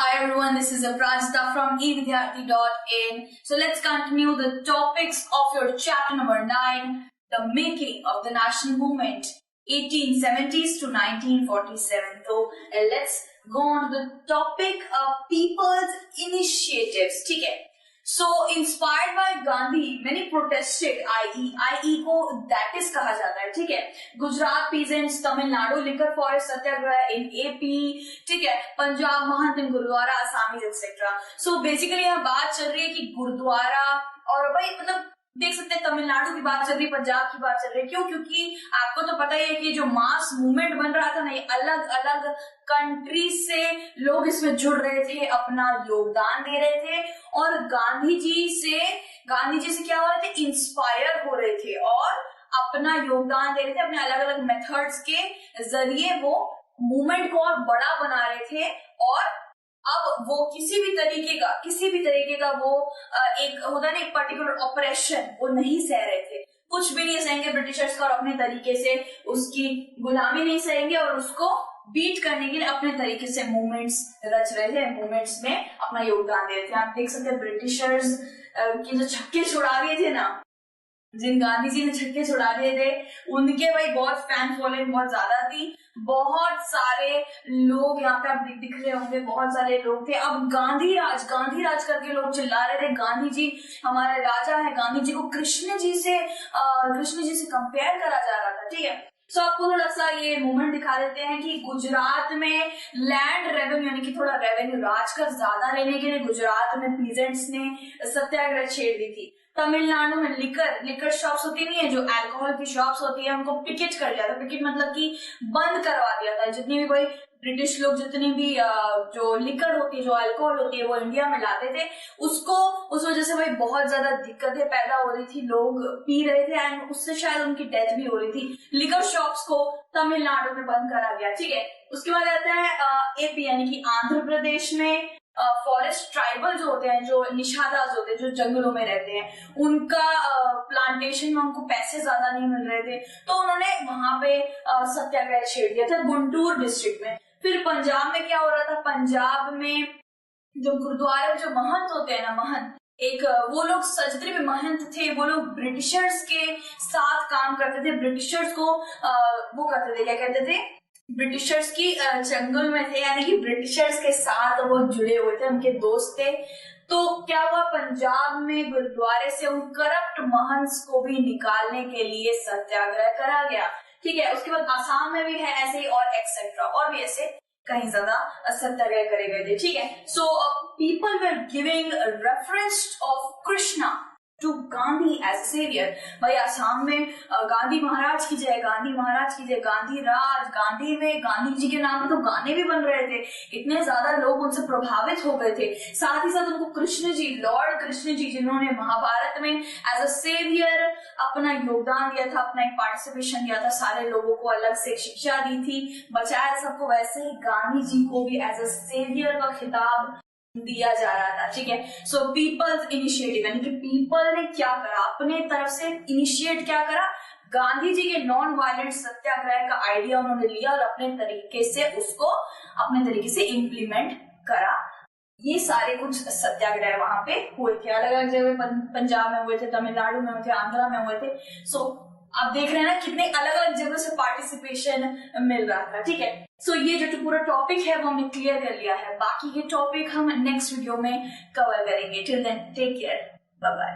Hi everyone, this is Apranjita from evidyarthi.in. So let's continue the topics of your chapter number 9, the making of the national movement, 1870s to 1947. So let's go on to the topic of people's initiatives. ठीक है? So inspired by Gandhi, many protested. IE को that is कहा जाता है, ठीक है? Gujarat peasants, Tamil Nadu liquor forest satyagraha in AP, ठीक है? Punjab Mahant in gurdwara, Assamese etcetera. So basically यहाँ बात चल रही है कि गुरुद्वारा और भाई मतलब देख सकते हैं तमिलनाडु की बात चल रही है, पंजाब की बात चल रही है. क्यों? क्योंकि आपको तो पता ही है कि जो मास मूवमेंट बन रहा था ना, ये अलग अलग कंट्री से लोग इसमें जुड़ रहे थे, अपना योगदान दे रहे थे और गांधी जी से क्या हो रहे थे, इंस्पायर हो रहे थे और अपना योगदान दे रहे थे. अपने अलग अलग मेथड्स के जरिए वो मूवमेंट को और बड़ा बना रहे थे और अब वो किसी भी तरीके का वो एक होता है ना, एक पर्टिकुलर ऑपरेशन वो नहीं सह रहे थे. कुछ भी नहीं सहेंगे ब्रिटिशर्स का और अपने तरीके से उसकी गुलामी नहीं सहेंगे और उसको बीट करने के लिए अपने तरीके से मूवमेंट्स रच रहे थे, मूवमेंट्स में अपना योगदान दे रहे थे. आप देख सकते हैं ब्रिटिशर्स के जो छक्के छुड़ा दिए थे ना, जिन गांधी जी ने छक्के छुड़ा दिए थे, उनके भाई बहुत फैन फॉलोइंग बहुत ज्यादा थी. बहुत सारे लोग यहाँ पे आप दिख रहे होंगे, बहुत सारे लोग थे. अब गांधी राज करके लोग चिल्ला रहे थे, गांधी जी हमारे राजा है. गांधी जी को कृष्ण जी से कंपेयर करा जा रहा था, ठीक है? सो आपको थोड़ा सा ये मूवमेंट दिखा देते हैं कि गुजरात में लैंड रेवेन्यू यानी कि थोड़ा रेवेन्यू राज का ज्यादा लेने के लिए गुजरात में पीजेंट्स ने सत्याग्रह छेड़ दी थी. तमिलनाडु में लिकर शॉप्स होती नहीं है, जो अल्कोहल की शॉप्स होती है, उनको पिकेट कर दिया था. पिकेट मतलब कि बंद करवा दिया था. जितनी भी कोई ब्रिटिश लोग जितनी भी जो लिकर होती है, जो अल्कोहल होती है, वो इंडिया में लाते थे, उसको उस वजह से भाई बहुत ज्यादा दिक्कतें पैदा हो रही थी. लोग पी रहे थे एंड उससे शायद उनकी डेथ भी हो रही थी. लिकर शॉप्स को तमिलनाडु में बंद करा गया, ठीक है? उसके बाद आता है AP यानी कि आंध्र प्रदेश में फॉरेस्ट ट्राइबल जो होते हैं, जो निषादास होते हैं, जो जंगलों में रहते हैं, उनका प्लांटेशन में उनको पैसे ज्यादा नहीं मिल रहे थे, तो उन्होंने वहां पे सत्याग्रह छेड़ दिया था गुंटूर डिस्ट्रिक्ट में. फिर पंजाब में क्या हो रहा था, पंजाब में जो गुरुद्वारे जो महंत होते हैं ना, महंत एक वो लोग जितने भी महंत थे वो लोग ब्रिटिशर्स के साथ काम करते थे. ब्रिटिशर्स को वो करते थे, क्या कहते थे, ब्रिटिशर्स की जंगल में थे, यानी कि ब्रिटिशर्स के साथ वो जुड़े हुए थे, उनके दोस्त थे. तो क्या हुआ, पंजाब में गुरुद्वारे से उन करप्ट महंत्स को भी निकालने के लिए सत्याग्रह करा गया, ठीक है? उसके बाद आसाम में भी है ऐसे ही और एक्सेट्रा, और भी ऐसे कहीं ज्यादा सत्याग्रह करे गए थे, ठीक है? So people were giving reference of Krishna to Gandhi as a saviour. भाई आसाम में गांधी महाराज की जय, गांधी राज, गांधी में गांधी जी के नाम पे तो गाने भी बन रहे थे. इतने ज्यादा लोग उनसे प्रभावित हो गए थे. साथ ही साथ उनको लॉर्ड कृष्ण जी जिन्होंने महाभारत में एज अ सेवियर अपना योगदान दिया था, अपना एक पार्टिसिपेशन दिया था, सारे लोगों को अलग से शिक्षा दी थी, बचाया सबको, वैसे ही गांधी जी को भी एज अ सेवियर का खिताब दिया जा रहा था, ठीक है? सो पीपल्स इनिशिएटिव यानी कि पीपल ने क्या करा, अपने तरफ से इनिशिएट क्या करा, गांधी जी के नॉन वायलेंट सत्याग्रह का आइडिया उन्होंने लिया और अपने तरीके से इम्प्लीमेंट करा. ये सारे कुछ सत्याग्रह वहां पे हुए थे, अलग अलग जगह, पंजाब में हुए थे, तमिलनाडु में हुए थे, आंध्रा में हुए थे. सो आप देख रहे हैं ना कितने अलग अलग जगह से पार्टिसिपेशन मिल रहा था, ठीक है? सो ये जो पूरा टॉपिक है वो हमने क्लियर कर लिया है. बाकी के टॉपिक हम नेक्स्ट वीडियो में कवर करेंगे. Till then take care, bye bye.